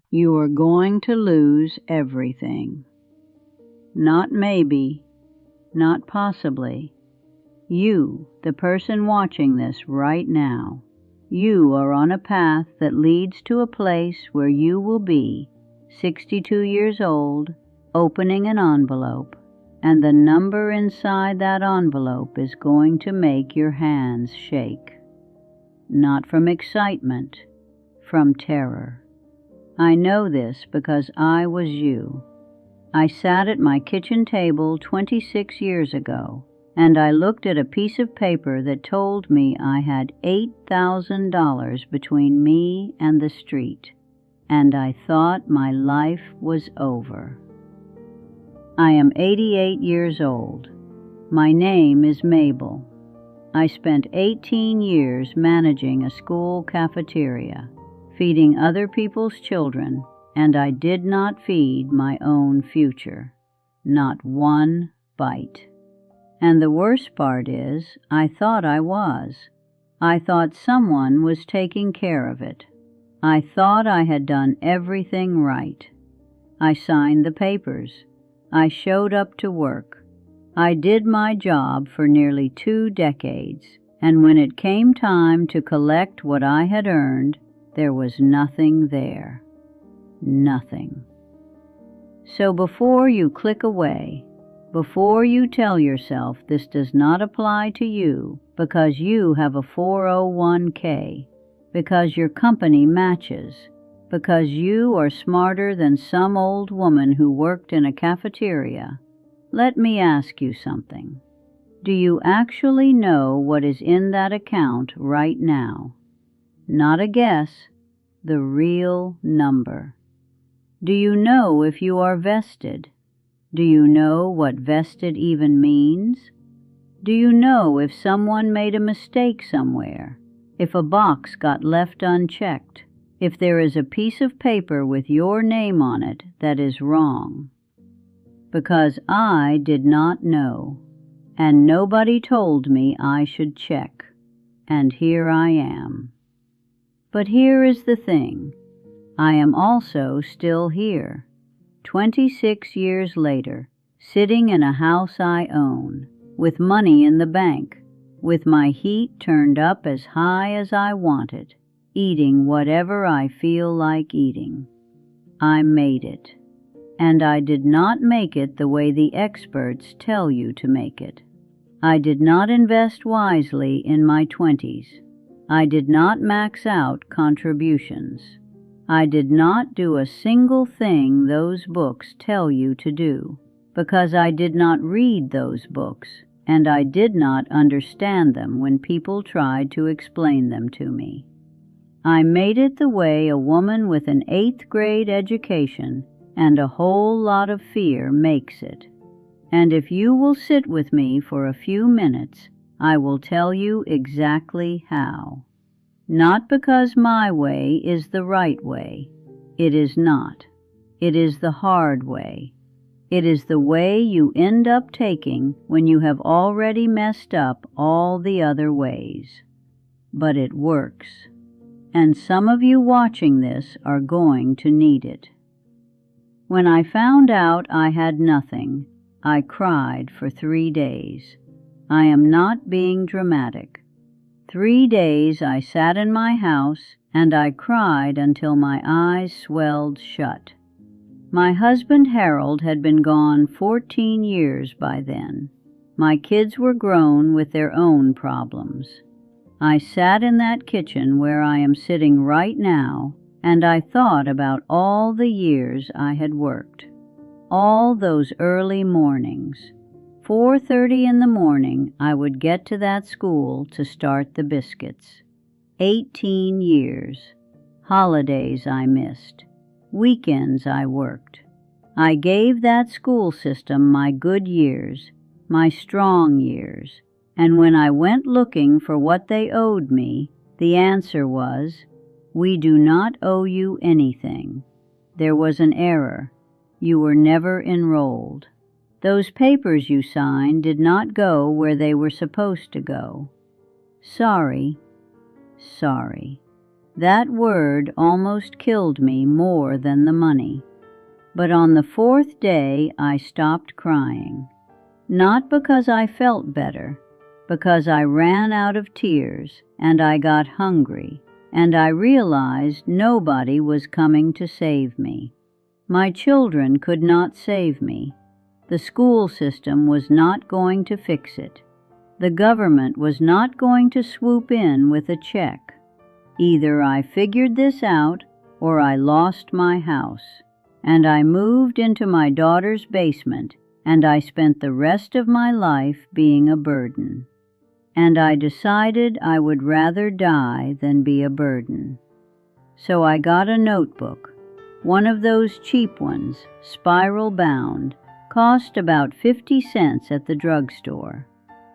You are going to lose everything. Not maybe, not possibly. You, the person watching this right now, you are on a path that leads to a place where you will be 62 years old, opening an envelope, and the number inside that envelope is going to make your hands shake. Not from excitement, from terror. I know this because I was you. I sat at my kitchen table 26 years ago, and I looked at a piece of paper that told me I had $8,000 between me and the street, and I thought my life was over. I am 88 years old. My name is Mabel. I spent 18 years managing a school cafeteria, feeding other people's children, and I did not feed my own future. Not one bite. And the worst part is, I thought I was. I thought someone was taking care of it. I thought I had done everything right. I signed the papers. I showed up to work. I did my job for nearly 2 decades, and when it came time to collect what I had earned, there was nothing there. Nothing. So before you click away, before you tell yourself this does not apply to you because you have a 401k, because your company matches, because you are smarter than some old woman who worked in a cafeteria, let me ask you something. Do you actually know what is in that account right now? Not a guess, the real number. Do you know if you are vested? Do you know what vested even means? Do you know if someone made a mistake somewhere? If a box got left unchecked? If there is a piece of paper with your name on it that is wrong? Because I did not know, and nobody told me I should check, and here I am. But here is the thing. I am also still here, 26 years later, sitting in a house I own, with money in the bank, with my heat turned up as high as I want it, eating whatever I feel like eating. I made it, and I did not make it the way the experts tell you to make it. I did not invest wisely in my 20s. I did not max out contributions. I did not do a single thing those books tell you to do, because I did not read those books, and I did not understand them when people tried to explain them to me. I made it the way a woman with an 8th grade education and a whole lot of fear makes it. And if you will sit with me for a few minutes, I will tell you exactly how. Not because my way is the right way. It is not. It is the hard way. It is the way you end up taking when you have already messed up all the other ways. But it works. And some of you watching this are going to need it. When I found out I had nothing, I cried for 3 days. I am not being dramatic. 3 days I sat in my house and I cried until my eyes swelled shut. My husband Harold had been gone 14 years by then. My kids were grown with their own problems. I sat in that kitchen where I am sitting right now, and I thought about all the years I had worked. All those early mornings. 4:30 in the morning I would get to that school to start the biscuits. 18 years. Holidays I missed. Weekends I worked. I gave that school system my good years, my strong years, and when I went looking for what they owed me, the answer was, "We do not owe you anything. There was an error. You were never enrolled. Those papers you signed did not go where they were supposed to go. Sorry, sorry." That word almost killed me more than the money. But on the fourth day I stopped crying. Not because I felt better, because I ran out of tears and I got hungry, and I realized nobody was coming to save me. My children could not save me. The school system was not going to fix it. The government was not going to swoop in with a check. Either I figured this out or I lost my house, and I moved into my daughter's basement, and I spent the rest of my life being a burden. And I decided I would rather die than be a burden. So I got a notebook, one of those cheap ones, spiral bound, cost about 50 cents at the drugstore,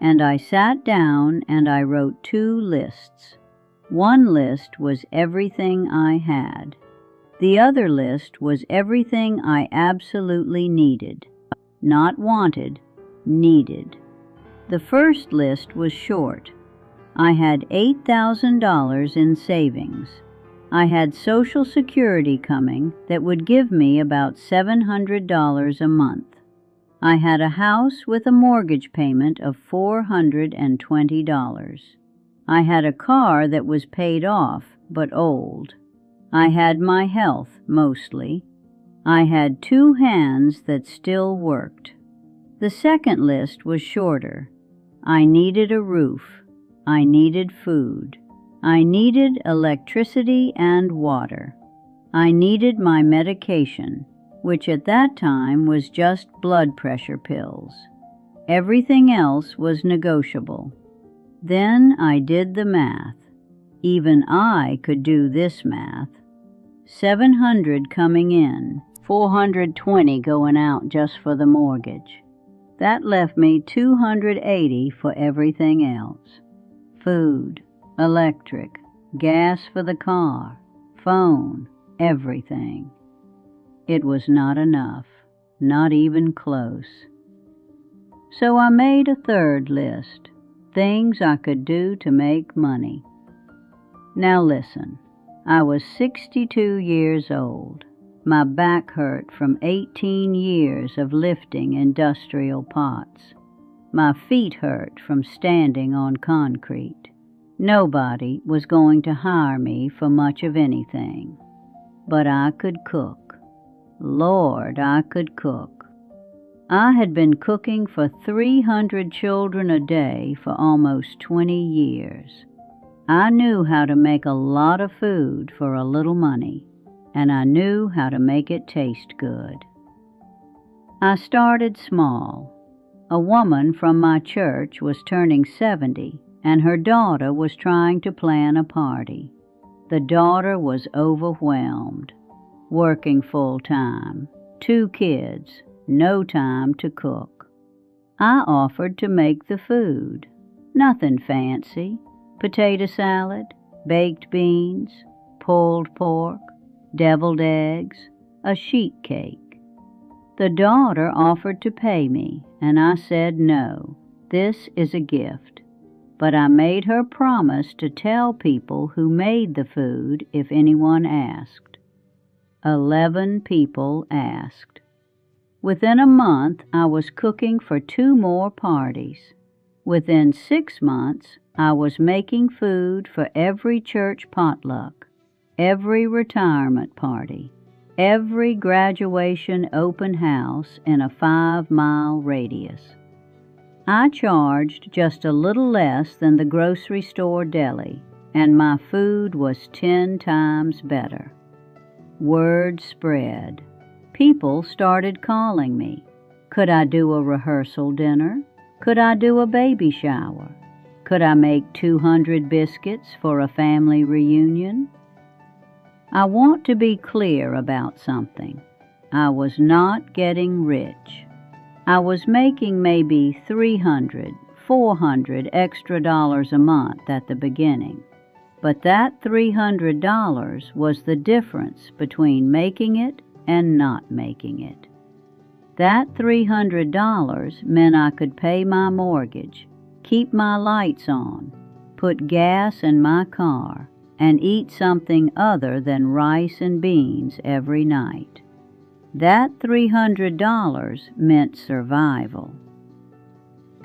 and I sat down and I wrote 2 lists. One list was everything I had. The other list was everything I absolutely needed. Not wanted, needed. The first list was short. I had $8,000 in savings. I had Social Security coming that would give me about $700 a month. I had a house with a mortgage payment of $420. I had a car that was paid off but old. I had my health, mostly. I had 2 hands that still worked. The second list was shorter. I needed a roof. I needed food. I needed electricity and water. I needed my medication, which at that time was just blood pressure pills. Everything else was negotiable. Then I did the math. Even I could do this math. 700 coming in, 420 going out just for the mortgage. That left me 280 for everything else. Food, electric, gas for the car, phone, everything. It was not enough, not even close. So I made a third list. Things I could do to make money. Now listen, I was 62 years old. My back hurt from 18 years of lifting industrial pots. My feet hurt from standing on concrete. Nobody was going to hire me for much of anything. But I could cook. Lord, I could cook. I had been cooking for 300 children a day for almost 20 years. I knew how to make a lot of food for a little money, and I knew how to make it taste good. I started small. A woman from my church was turning 70, and her daughter was trying to plan a party. The daughter was overwhelmed, working full-time, 2 kids, no time to cook. I offered to make the food. Nothing fancy. Potato salad, baked beans, pulled pork, deviled eggs, a sheet cake. The daughter offered to pay me, and I said no. This is a gift. But I made her promise to tell people who made the food if anyone asked. 11 people asked. Within a month, I was cooking for 2 more parties. Within 6 months, I was making food for every church potluck, every retirement party, every graduation open house in a 5-mile radius. I charged just a little less than the grocery store deli, and my food was 10 times better. Word spread. People started calling me. Could I do a rehearsal dinner? Could I do a baby shower? Could I make 200 biscuits for a family reunion? I want to be clear about something. I was not getting rich. I was making maybe $300, $400 extra dollars a month at the beginning. But that $300 was the difference between making it and not making it. That $300 meant I could pay my mortgage, keep my lights on, put gas in my car, and eat something other than rice and beans every night. That $300 meant survival.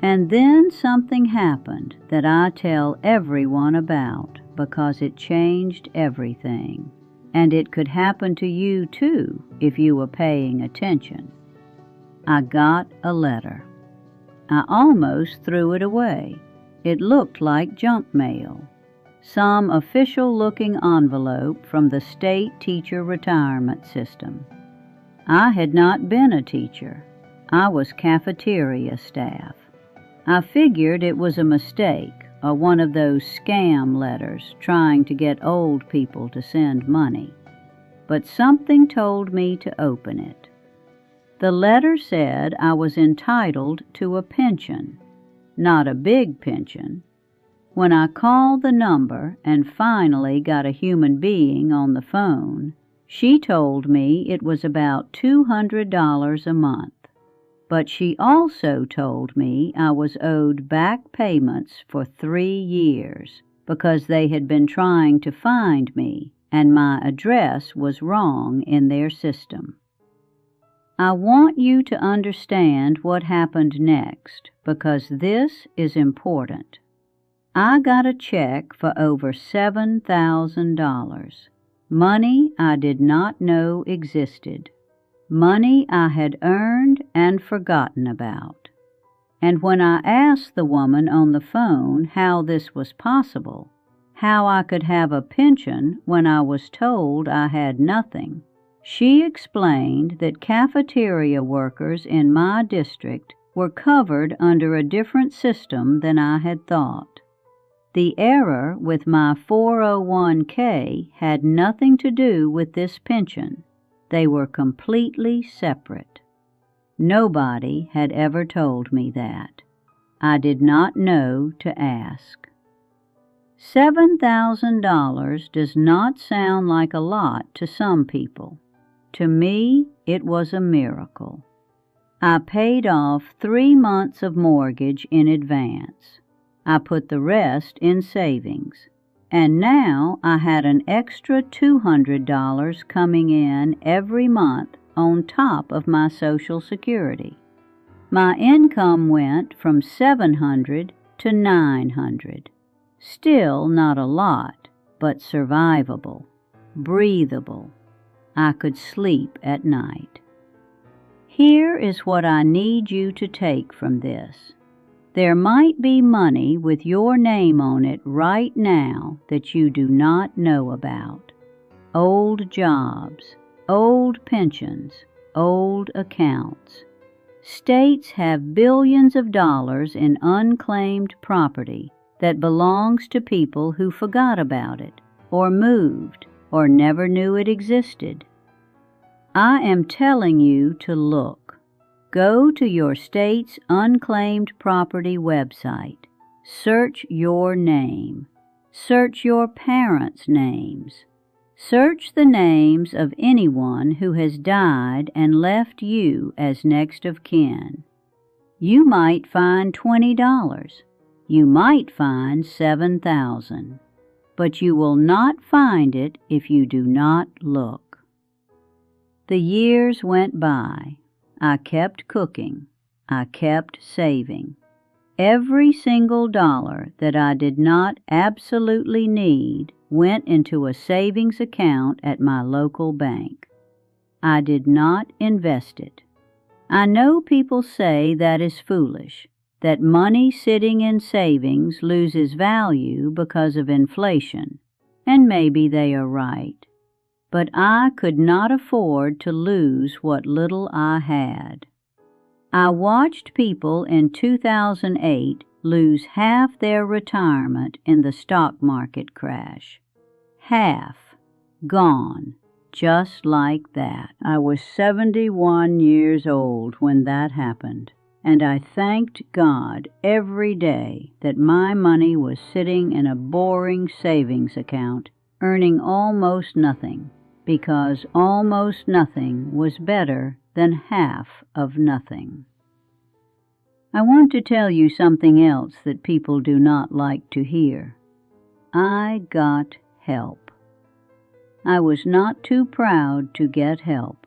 And then something happened that I tell everyone about because it changed everything. And it could happen to you too if you were paying attention. I got a letter. I almost threw it away. It looked like junk mail. Some official-looking envelope from the state teacher retirement system. I had not been a teacher. I was cafeteria staff. I figured it was a mistake or one of those scam letters trying to get old people to send money. But something told me to open it. The letter said I was entitled to a pension, not a big pension. When I called the number and finally got a human being on the phone, she told me it was about $200 a month. But she also told me I was owed back payments for 3 years because they had been trying to find me and my address was wrong in their system. I want you to understand what happened next because this is important. I got a check for over $7,000, money I did not know existed. Money I had earned and forgotten about. And when I asked the woman on the phone how this was possible, how I could have a pension when I was told I had nothing, she explained that cafeteria workers in my district were covered under a different system than I had thought. The error with my 401k had nothing to do with this pension. They were completely separate. Nobody had ever told me that. I did not know to ask. $7,000 does not sound like a lot to some people. To me, it was a miracle. I paid off 3 months of mortgage in advance. I put the rest in savings. And now I had an extra $200 coming in every month on top of my Social Security. My income went from $700 to $900. Still not a lot, but survivable, breathable. I could sleep at night. Here is what I need you to take from this. There might be money with your name on it right now that you do not know about. Old jobs, old pensions, old accounts. States have billions of dollars in unclaimed property that belongs to people who forgot about it, or moved, or never knew it existed. I am telling you to look. Go to your state's unclaimed property website. Search your name. Search your parents' names. Search the names of anyone who has died and left you as next of kin. You might find $20. You might find $7,000. But you will not find it if you do not look. The years went by. I kept cooking. I kept saving. Every single dollar that I did not absolutely need went into a savings account at my local bank. I did not invest it. I know people say that is foolish, that money sitting in savings loses value because of inflation, and maybe they are right. But I could not afford to lose what little I had. I watched people in 2008 lose half their retirement in the stock market crash. Half. Gone. Just like that. I was 71 years old when that happened, and I thanked God every day that my money was sitting in a boring savings account, earning almost nothing, because almost nothing was better than half of nothing. I want to tell you something else that people do not like to hear. I got help. I was not too proud to get help.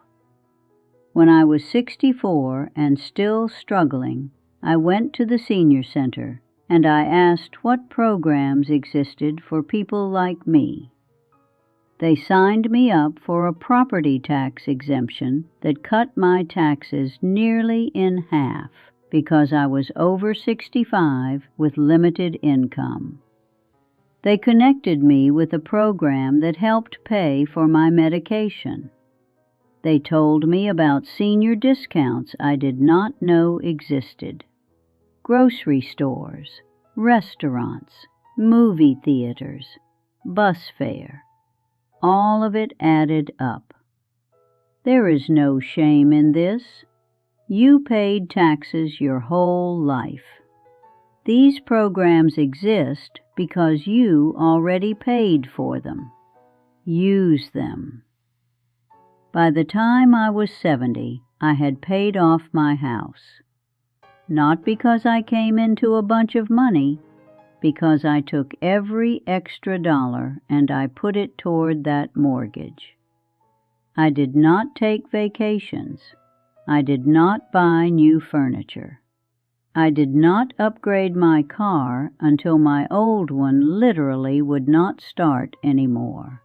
When I was 64 and still struggling, I went to the senior center and I asked what programs existed for people like me. They signed me up for a property tax exemption that cut my taxes nearly in half because I was over 65 with limited income. They connected me with a program that helped pay for my medication. They told me about senior discounts I did not know existed. Grocery stores, restaurants, movie theaters, bus fare. All of it added up. There is no shame in this. You paid taxes your whole life. These programs exist because you already paid for them. Use them. By the time I was 70, I had paid off my house. Not because I came into a bunch of money, because I took every extra dollar and I put it toward that mortgage. I did not take vacations. I did not buy new furniture. I did not upgrade my car until my old one literally would not start anymore.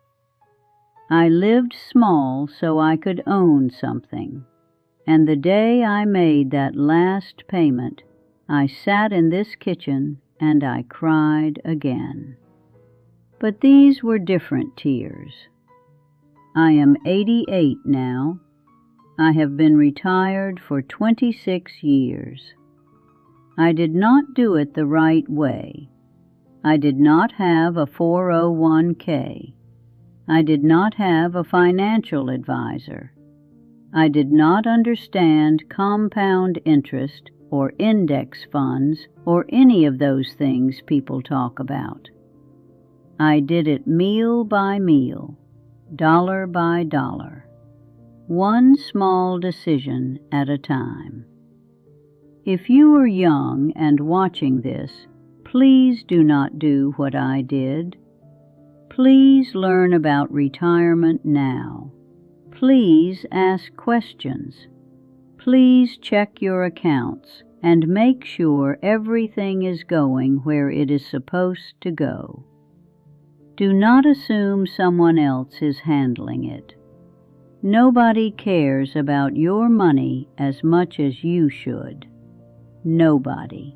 I lived small so I could own something. And the day I made that last payment, I sat in this kitchen and I cried again. But these were different tears. I am 88 now. I have been retired for 26 years. I did not do it the right way. I did not have a 401k. I did not have a financial advisor. I did not understand compound interest or index funds or any of those things people talk about. I did it meal by meal, dollar by dollar, one small decision at a time. If you are young and watching this, please do not do what I did. Please learn about retirement now. Please ask questions. Please check your accounts and make sure everything is going where it is supposed to go. Do not assume someone else is handling it. Nobody cares about your money as much as you should. Nobody.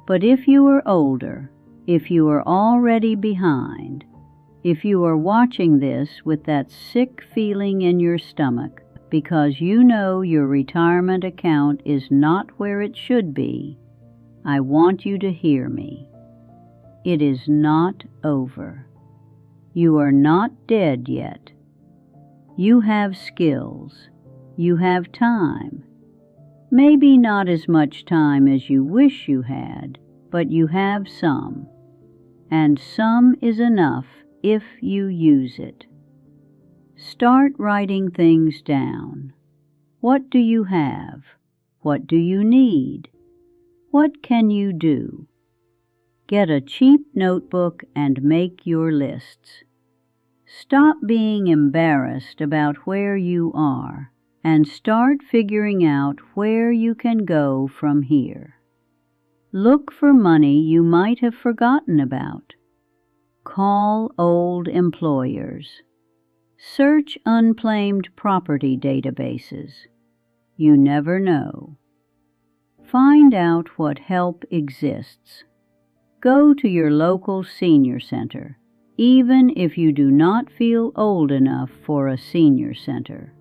But if you are older, if you are already behind, if you are watching this with that sick feeling in your stomach because you know your retirement account is not where it should be, I want you to hear me. It is not over. You are not dead yet. You have skills. You have time. Maybe not as much time as you wish you had, but you have some. And some is enough if you use it. Start writing things down. What do you have? What do you need? What can you do? Get a cheap notebook and make your lists. Stop being embarrassed about where you are and start figuring out where you can go from here. Look for money you might have forgotten about. Call old employers. Search unclaimed property databases. You never know. Find out what help exists. Go to your local senior center, even if you do not feel old enough for a senior center.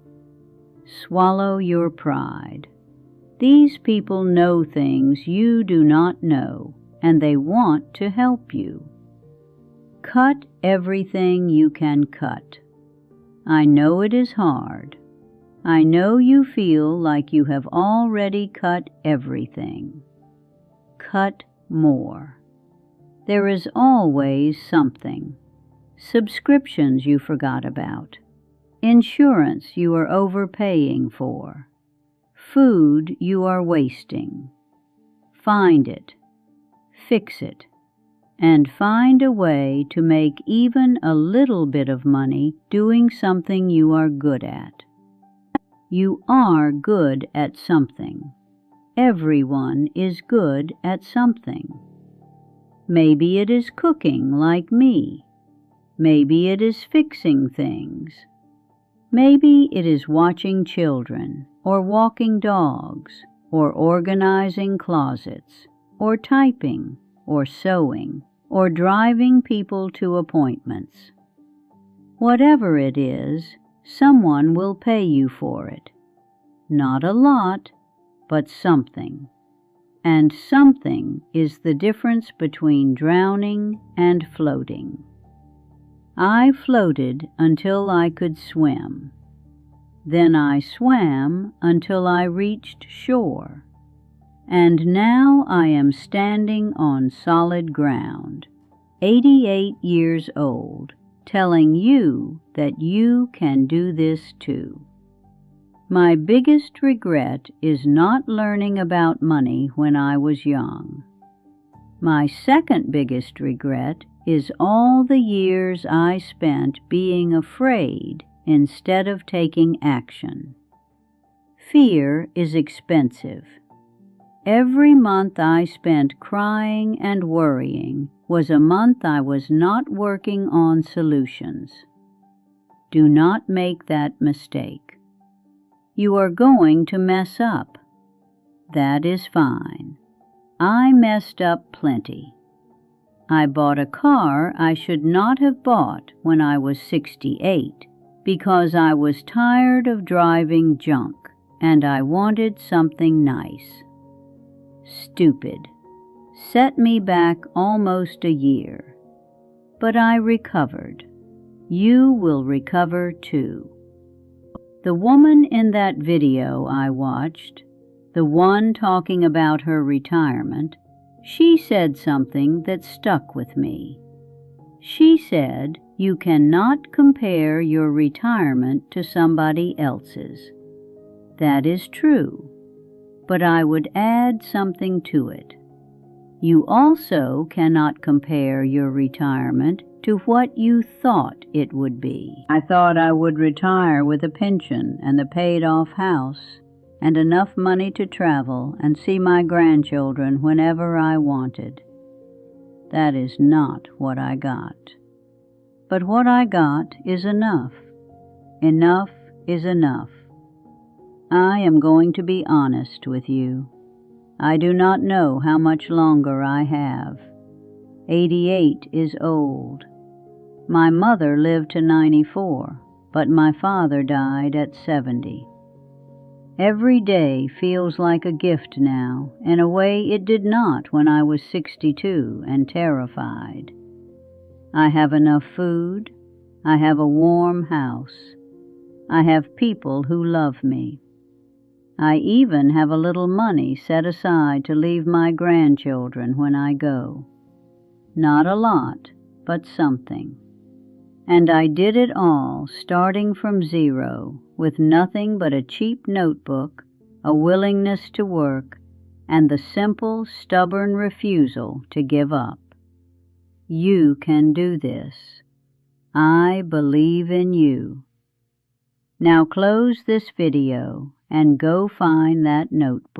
Swallow your pride. These people know things you do not know, and they want to help you. Cut everything you can cut. I know it is hard. I know you feel like you have already cut everything. Cut more. There is always something. Subscriptions you forgot about. Insurance you are overpaying for. Food you are wasting. Find it. Fix it. and find a way to make even a little bit of money doing something you are good at. You are good at something. Everyone is good at something. Maybe it is cooking like me. Maybe it is fixing things. Maybe it is watching children, or walking dogs, or organizing closets, or typing, or sewing, or driving people to appointments. Whatever it is, someone will pay you for it. Not a lot, but something. And something is the difference between drowning and floating. I floated until I could swim. Then I swam until I reached shore. And now I am standing on solid ground, 88 years old, telling you that you can do this too. My biggest regret is not learning about money when I was young. My second biggest regret is all the years I spent being afraid instead of taking action. Fear is expensive. Every month I spent crying and worrying was a month I was not working on solutions. Do not make that mistake. You are going to mess up. That is fine. I messed up plenty. I bought a car I should not have bought when I was 68 because I was tired of driving junk and I wanted something nice. Stupid. Set me back almost a year. But I recovered. You will recover too. The woman in that video I watched, the one talking about her retirement, she said something that stuck with me. She said, you cannot compare your retirement to somebody else's. That is true, but I would add something to it. You also cannot compare your retirement to what you thought it would be. I thought I would retire with a pension and a paid-off house and enough money to travel and see my grandchildren whenever I wanted. That is not what I got. But what I got is enough. Enough is enough. I am going to be honest with you. I do not know how much longer I have. 88 is old. My mother lived to 94, but my father died at 70. Every day feels like a gift now, in a way it did not when I was 62 and terrified. I have enough food. I have a warm house. I have people who love me. I even have a little money set aside to leave my grandchildren when I go. Not a lot, but something. And I did it all starting from zero, with nothing but a cheap notebook, a willingness to work, and the simple, stubborn refusal to give up. You can do this. I believe in you. Now close this video and go find that notebook.